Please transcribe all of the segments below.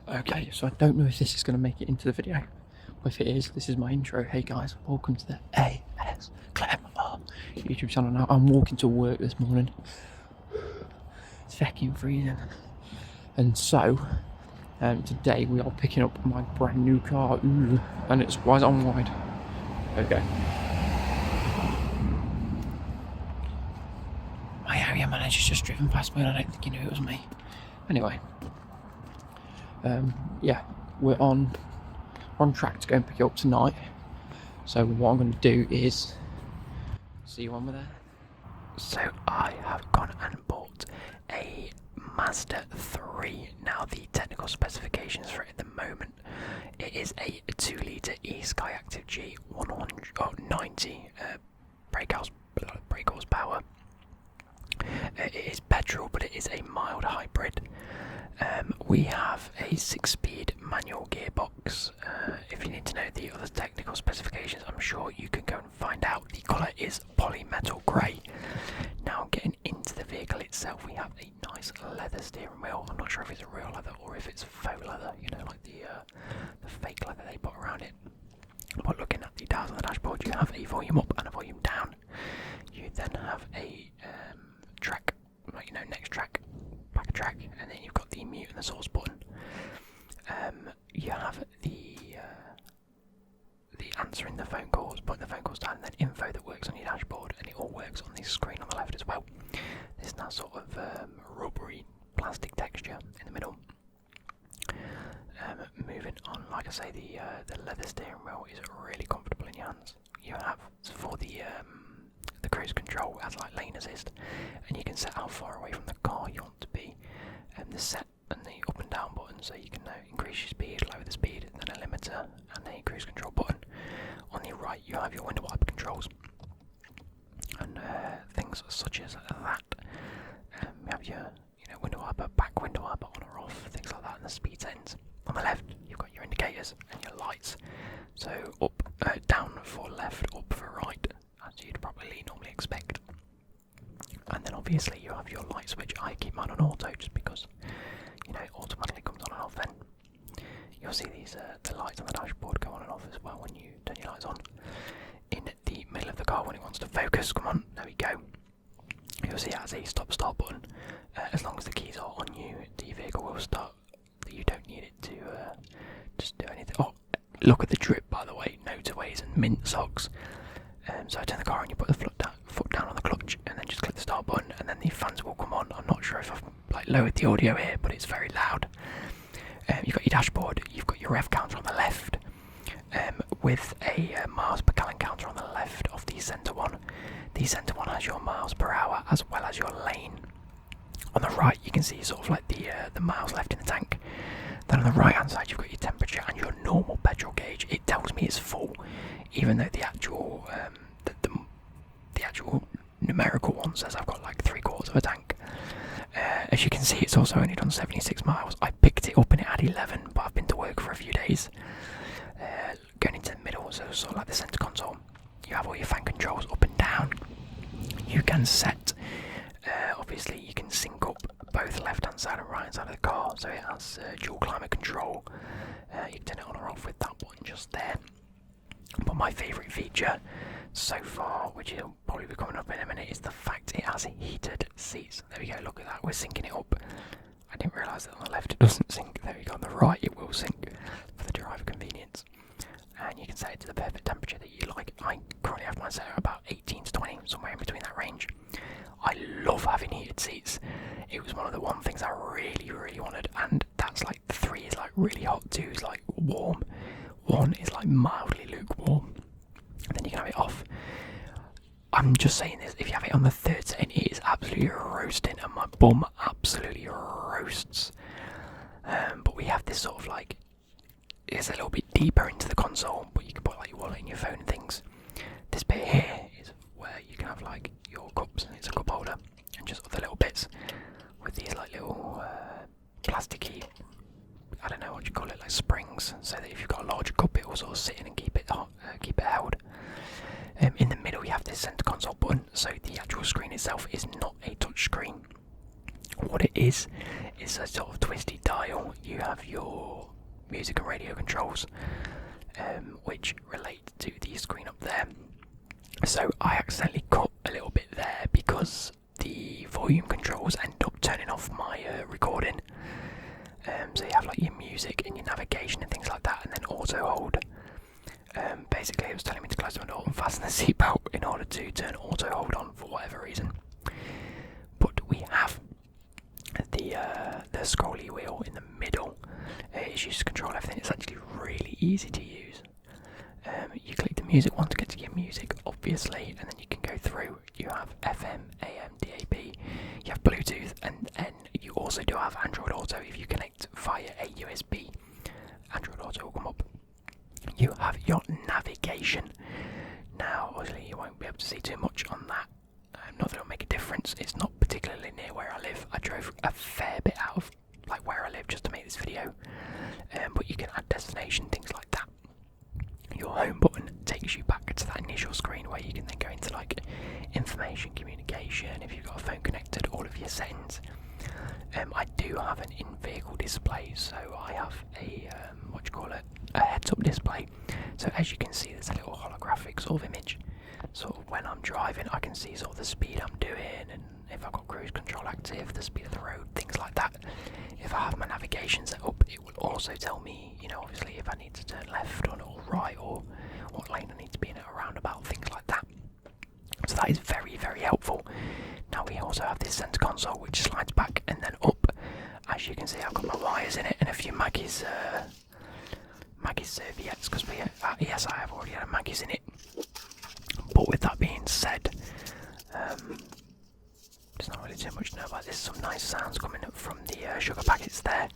Okay, so I don't know if this is going to make it into the video. Or if it is, this is my intro. Hey guys, welcome to the AS Clem YouTube channel. Now I'm walking to work this morning. It's fucking freezing. And so, today we are picking up my brand new car. Ooh, and it's right on wide. Okay. My area manager's just driven past me and I don't think he knew it was me. Anyway. Yeah, we're on track to go and pick it up tonight. So what I'm going to do is see you when we're there. So I have gone and bought a Mazda 3. Now the technical specifications for it at the moment, it is a 2 litre eSky Active G 190 brake horsepower. It is petrol, but it is a mild hybrid. We have a 6-speed manual gearbox. If you need to know the other technical specifications, I'm sure you can go and find out. The colour is polymetal grey. Now getting into the vehicle itself, we have a nice leather steering wheel. I'm not sure if it's a real leather or if it's faux leather, you know, like the fake leather they put around it. But looking at the dials on the dashboard, you have a volume up and a volume down. You then have a track, like, you know, next track, back track, and then you've got the mute and the source button. You have the answering the phone calls, putting the phone calls down, and then info that works on your dashboard, and it all works on the screen on the left as well. There's that sort of rubbery plastic texture in the middle. Moving on, like I say, the leather steering wheel is really comfortable in your hands. You have for the cruise control as like lane assist, and you can set how far away from the car you want to be. The set and the up and down button, so you can increase your speed, lower the speed, then a limiter, and a cruise control button. On the right, you have your window wiper controls and things such as that. You have your window wiper, back window wiper on or off, things like that, and the speed settings. On the left, you've got your indicators and your lights. So up, down for left, up for right, as you'd probably normally expect. And then obviously you have your light switch. I keep mine on auto just because, it automatically comes on and off then. You'll see these the lights on the dashboard go on and off as well when you turn your lights on. In the middle of the car when it wants to focus, come on, there we go. You'll see it has a stop-start button. As long as the keys are on you, the vehicle will start. You don't need it to just do anything. Oh, look at the drip, by the way. Motorways and mint socks. So I turn the car on, you put the foot down on the clutch, and then just click the start button, and then the fans will come on. I'm not sure if I've lowered the audio here, but it's very loud. You've got your dashboard, you've got your rev counter on the left, with a miles per gallon counter on the left of the centre one. The centre one has your miles per hour as well as your lane. On the right, you can see sort of like the miles left in the tank. Then on the right hand side, you've got your temperature and your normal petrol gauge. It tells me it's full, even though the actual the actual numerical one says I've got like 3/4 of a tank. As you can see, it's also only done 76 miles. I picked it up and it had 11, but I've been to work for a few days. Going into the middle, so sort of like the centre console, you have all your fan controls up and down. You can set, obviously you can sync up both left hand side and right hand side of the car, so it has dual climate control. You can turn it on or off with that button just there. But my favourite feature so far, which will probably be coming up in a minute, is the fact it has heated seats. There we go, look at that, we're syncing it up. I didn't realise that on the left it doesn't sync. There we go, on the right it will sync for the driver convenience. And you can set it to the perfect temperature that you like. I currently have mine set at about 18 to 20, somewhere in between that range. I love having heated seats. It was one of the things I really, really wanted, and that's like 3 is like really hot, 2 is like warm, 1 is like mildly lukewarm, and then you can have it off. I'm just saying this, if you have it on the third setting, it is absolutely roasting, and my bum absolutely roasts. But we have this sort of like, it's a little bit deeper into the console, but you can put like your wallet and your phone and things. This bit here is where you can have like your cups, and it's a cup holder, and just other little bits with these like little plasticky, I don't know what you call it, like springs, so that if you've got a larger cup, it will sort of sit in and keep it held. In the middle, you have this centre console button, so the actual screen itself is not a touch screen. What it is a sort of twisty dial. You have your music and radio controls, which relate to the screen up there. So I accidentally cut a little bit there because the volume controls end up turning off my recording. So you have like your music and your navigation and things like that, and then auto hold. Basically, it was telling me to close my door and fasten the seatbelt in order to turn auto hold on for whatever reason. But we have the scrolly wheel in the middle. It's used to control everything. It's actually really easy to use. You click the music one to get to your music, obviously, and then you can go through. You have FM, AM, DAB, you have Bluetooth, and then you also do have Android Auto if you connect via a USB. Android Auto will come up. You have your navigation. Now, obviously, you won't be able to see too much on that. Not that it'll make a difference. It's not particularly near where I live. I drove a fair bit out of like where I live just to make this video. But you can add destination, things like that. Your home button takes you back to that initial screen where you can then go into like information, communication, if you've got a phone connected, all of your settings. I do have an in-vehicle display, so I have a a heads-up display. So as you can see, there's a little holographic sort of image. Sort of when I'm driving, I can see sort of the speed I'm doing, and if I've got cruise control active, the speed of the road, things like that. If I have my navigation set up, it will also tell me, you know, obviously if I need to turn left or right, or what lane I need to be in at a roundabout, things like that. So that is very, very helpful. Now we also have this centre console which slides back and then up. As you can see, I've got my wires in it and a few Maggie's serviettes, because yes, I have already had a Maggie's in it. But with that being said, there's not really too much to know about this. Some nice sounds coming up from the sugar packets there.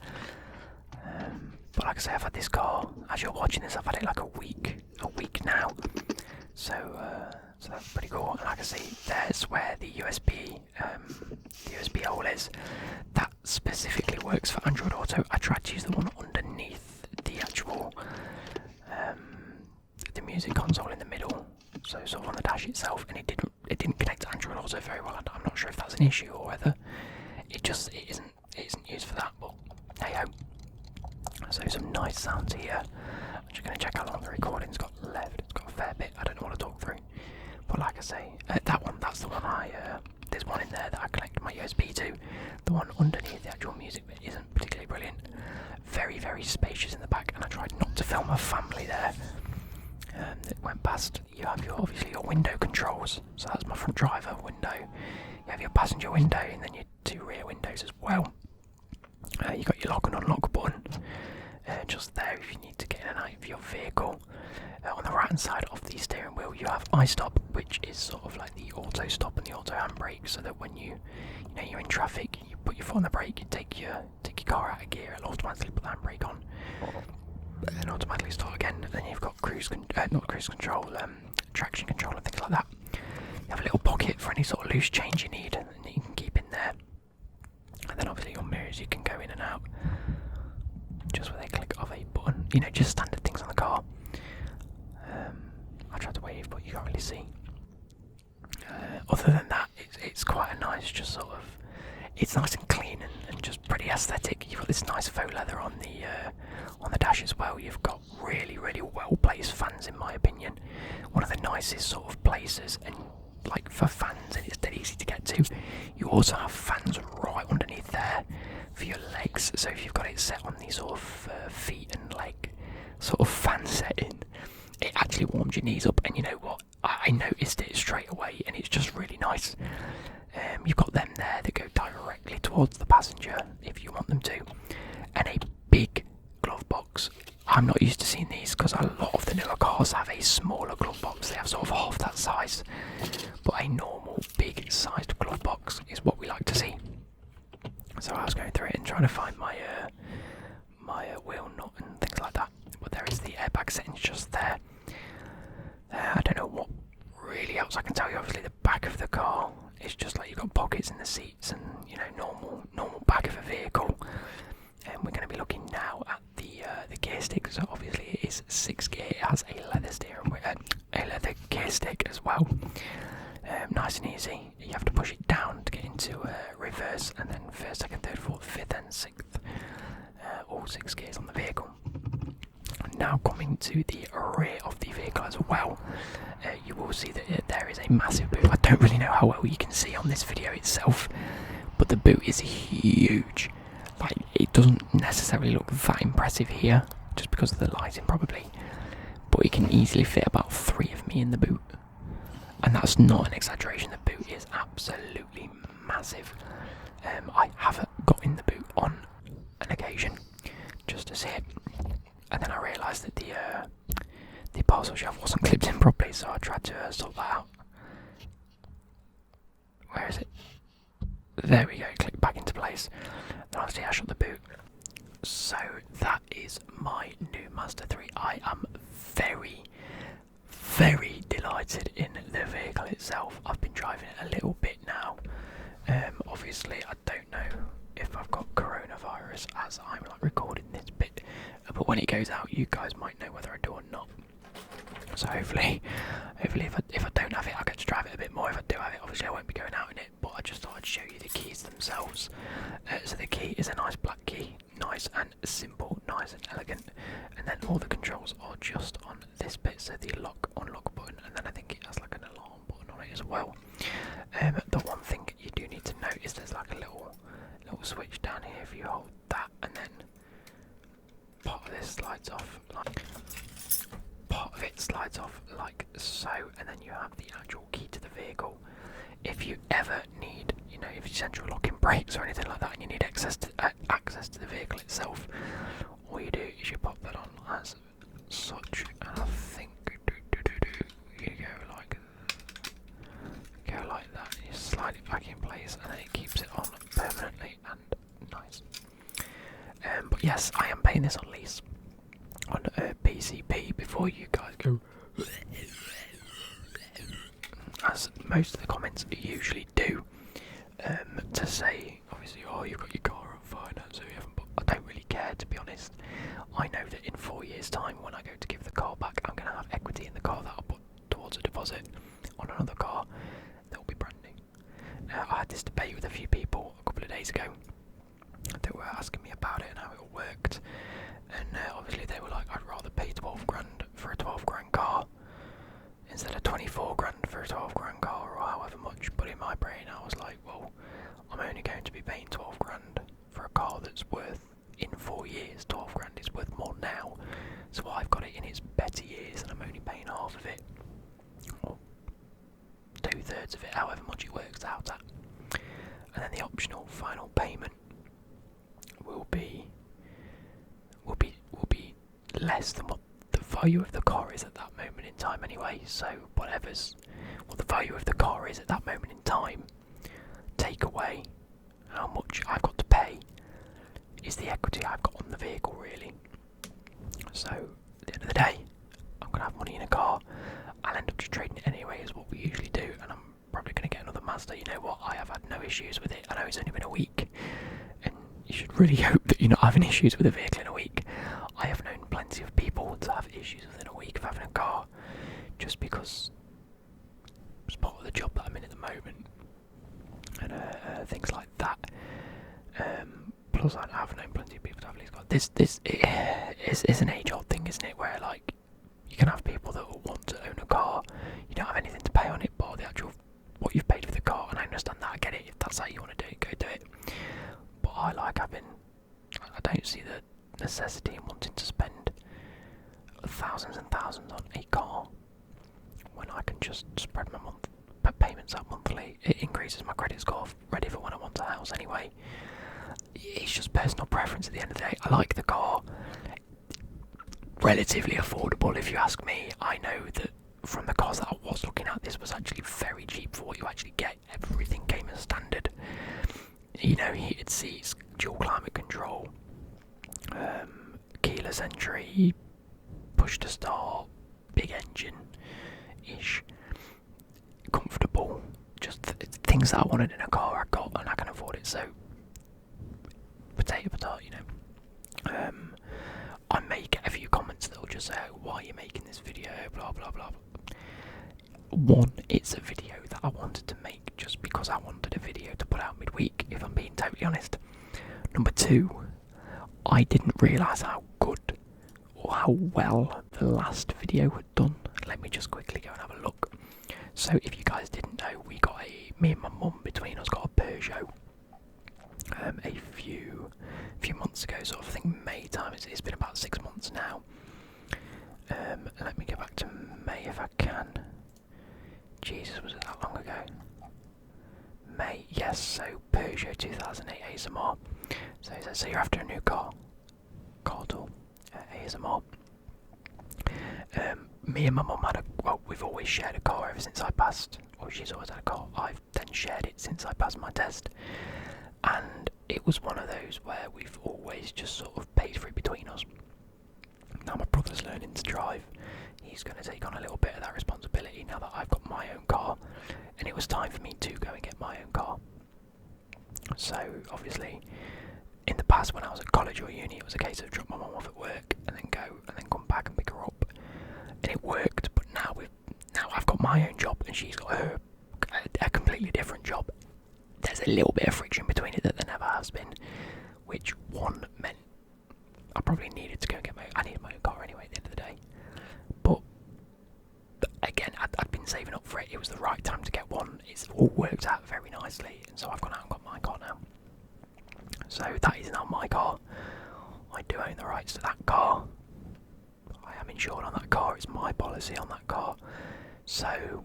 But like I say, I've had this car, as you're watching this, I've had it like a week now. So that's pretty cool. And like I say, there's where the USB hole is. That specifically works for Android Auto. I tried to use the one underneath the actual the music console in the middle, so sort of on the dash itself, and it didn't connect to Android Auto very well. I'm not sure if that's an issue or whether it isn't used for that. But hey ho. So some nice sounds here. I'm just going to check how long the recording's got left. It's got a fair bit. I don't know what to talk through. But like I say, that's the one there's one in there that I connect my USB to. The one underneath the actual music bit isn't particularly brilliant. Very, very spacious in the back, and I tried not to film a family there. That went past. You have obviously your window controls. So that's my front driver window. You have your passenger window, and then your two rear windows as well. You got your lock and unlock button just there if you need to get in and out of your vehicle. On the right hand side of the steering wheel, you have iStop, which is sort of like the auto stop and the auto handbrake, so that when you're in traffic, you put your foot on the brake, you take your car out of gear, it'll automatically put the handbrake on, and automatically start again. And then you've got traction control and things like that. You have a little pocket for any sort of loose change you need, and you can keep in there. And then obviously your mirrors, you can go in and out just with a click of a button. Just standard things on the car. I tried to wave, but you can't really see. Other than that, it's quite a nice, just sort of, it's nice and clean and just pretty aesthetic. You've got this nice faux leather on the dash as well. You've got really, really well placed fans, in my opinion. One of the nicest sort of places, and like for fans, and it's dead easy to get to. You also have fans right underneath there for your legs. So if you've got it set on the sort of feet and leg sort of fan setting, it actually warms your knees up. And you know what? I noticed it straight away, and it's just really nice. You've got them there that go directly towards the passenger if you want them to, and a big glove box. I'm not used to seeing these because a lot of the newer cars have a smaller glove box. They have sort of half that size, but a normal big sized glove box is what we like to see. So I was going through it and trying to find my wheel nut and things like that, but there is the airbag settings just there. I don't know what really else I can tell you. Obviously the back of the car is just like you've got pockets in the seats and normal back of a vehicle. And we're going to be looking now at the gear stick. So obviously it is 6 gear. It has a leather steering wheel, a leather gear stick as well. Nice and easy. You have to push it down to get into reverse, and then first, second, third, fourth, fifth, and sixth. All 6 is on the vehicle. Now coming to the rear of the vehicle as well, you will see that there is a massive boot. I don't really know how well you can see on this video itself, but the boot is huge. Like, it doesn't necessarily look that impressive here, just because of the lighting probably, but it can easily fit about 3 of me in the boot, and that's not an exaggeration. The boot is absolutely massive. I have got in the boot on an occasion just to see it, and then I realised that the parcel shelf wasn't clipped in properly, so I tried to sort that out. Where is it? There we go, click back into place. Then obviously I shut the boot. So that is my new Mazda 3. I am very, very delighted in the vehicle itself. I've been driving it a little bit now. Obviously I don't know if I've got coronavirus as I'm like recording this bit, but when it goes out you guys might know whether I do or not. So hopefully if I don't have it, I'll get to drive it a bit more. If I do have it, obviously I won't be going out in it, but I just thought I'd show you the keys themselves. So the key is a nice black key, nice and simple, nice and elegant, and then all the controls are just on this bit, so the lock, unlock button, and then I think it has like an alarm button on it as well. The one thing you do need to note is there's like a little switch down here. If you hold that, and then part of this slides off, like part of it slides off like so, and then you have the actual key to the vehicle. If you ever need, you know, if you central locking brakes or anything like that, and you need access to the vehicle itself, all you do is you pop that on as such, and I think you go like that, and you slide it back in place, and then it keeps it on permanently and nice. But yes, I am paying this on lease on PCP before you guys go, as most of the comments usually do, to say obviously, oh, you've got your car on finance, so you haven't. But I don't really care, to be honest. I know that in 4 years' time, when I go to give the car back, I'm going to have equity in the car that I'll put towards a deposit on another car that will be brand new. I had this debate with a few people a couple of days ago that were asking me about it and how it all worked, and obviously they were like, I'd rather pay 12 grand for a 12 grand car instead of 24 grand for a 12 grand car, or however much. But in my brain I was like, well, I'm only going to be paying 12 grand for a car that's worth, in 4 years, 12 grand is worth more now, so I've got it in its better years and I'm only paying half of it, or 2/3 of it, however much it works out at. And then the optional final payment will be less than what the value of the car is at that moment in time anyway. So what the value of the car is at that moment in time, take away how much I've got to pay, is the equity I've got on the vehicle, really. So at the end of the day, I'm going to have money in a car. I'll end up just trading it anyway, is what we usually do, and I'm probably going to get another Mazda. You know what, I have had no issues with it. I know it's only been a week, and you should really hope that you're not having issues with a vehicle in a week. I have known plenty of people to have issues within a week of having a car, just because it's part of the job that I'm in at the moment, and things like that. Plus, I have known plenty of people to have lease cars. This is an age-old thing, isn't it? Where like you can have people that will want to own a car, you don't have anything to pay on it, but the actual what you've paid for the car, and I understand that. I get it. If that's how you want to do it, go do it. But I don't see the necessity in wanting to spend thousands and thousands on a car when I can just spread my payments out monthly. It increases my credit score, ready for when I want a house anyway. It's just personal preference at the end of the day. I like the car, relatively affordable if you ask me. I know that from the cars that I was looking at, this was actually very cheap for what you actually get. Everything came as standard. You know, heated seats, dual climate control, keyless entry, push to start, big engine-ish, comfortable, just things that I wanted in a car I got, and I can afford it, so potato, you know. I may get a few comments that will just say, oh, why are you making this video, blah blah blah. One, it's a video that I wanted to make just because I wanted a video to put out midweek, if I'm being totally honest. Number two, I didn't realise how good or how well the last video had done. Let me just quickly go and have a look. So if you guys didn't know, me and my mum between us got a Peugeot a few months ago, sort of I think May time. It's been about 6 months now. Let me go back to May if I can. Jesus, was it that long ago? May, yes, so Peugeot 2008 ASMR. So you're after a new car. Car tool, ASMR. Me and my mum we've always shared a car ever since I passed. Well, she's always had a car. I've then shared it since I passed my test. And it was one of those where we've always just sort of paid for it between us. Now my brother's learning to drive. He's going to take on a little bit of that responsibility now that I've got my own car. And it was time for me to go and get my own car. So, obviously, in the past when I was at college or uni, it was a case of drop my mum off at work and then go and then come back and pick her up. And it worked, but now I've got my own job and she's got a completely different job. There's a little bit of friction between it that there never has been, which one meant I probably needed to go and I needed my own car anyway at the end of the day. But again, I'd been saving up for it. It was the right time to get one. It's all worked out very nicely, and so I've gone out and got my car now. So that is now my car. I do own the rights to that car. I am insured on that car. It's my policy on that car. So,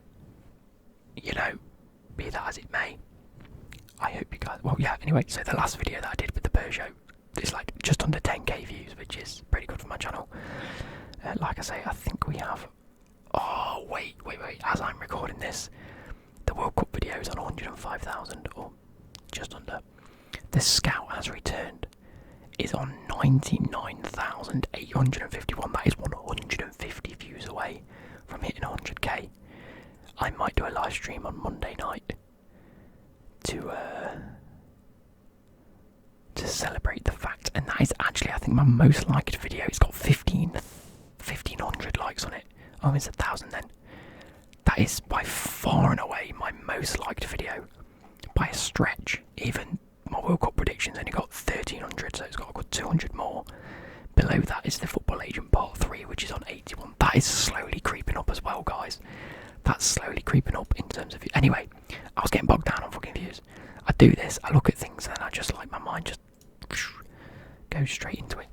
be that as it may, I hope you guys... Well, yeah, anyway, so the last video that I did with the Peugeot is like just under 10k views, which is pretty good for my channel. Like I say, I think we have... Oh, wait, as I'm recording this, the World Cup video is on 105,000, or just under. The Scout has returned, is on 99,851. That is 150 views away from hitting 100k. I might do a live stream on Monday night to celebrate the fact, and that is actually, I think, my most liked video. It's got 1,500 likes on it. Oh, it's 1,000 then. That is by far and away my most liked video, by a stretch. Even my World Cup predictions only got 1,300, so it's got a good 200 more. Below that is the Football Agent Part 3, which is on 81. That is slowly creeping up as well, guys. That's slowly creeping up in terms of... Anyway, I was getting bogged down on fucking views. I do this, I look at things, and then I just, my mind just goes straight into it.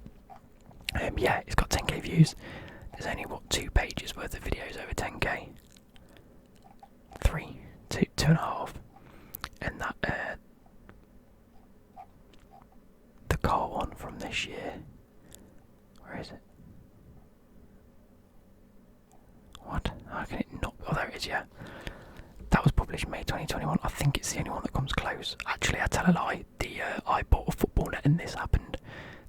Yeah, it's got 10k views. There's only, 2 pages worth of videos over 10k? 2.5. And that, the car one from this year. Where is it? What? How can it not? Oh, there it is, yeah. That was published May 2021. I think it's the only one that comes close. Actually, I tell a lie. I bought a football net and this happened.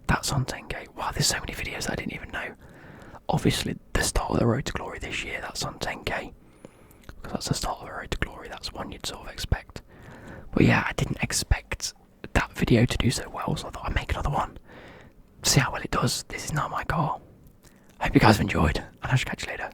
That's on 10k. Wow, there's so many videos I didn't even know. Obviously, the start of the Road to Glory this year, that's on 10k. Because that's the start of the Road to Glory. That's one you'd sort of expect. But yeah, I didn't expect that video to do so well, so I thought I'd make another one. See how well it does. This is not my car. I hope you guys have enjoyed, and I'll catch you later.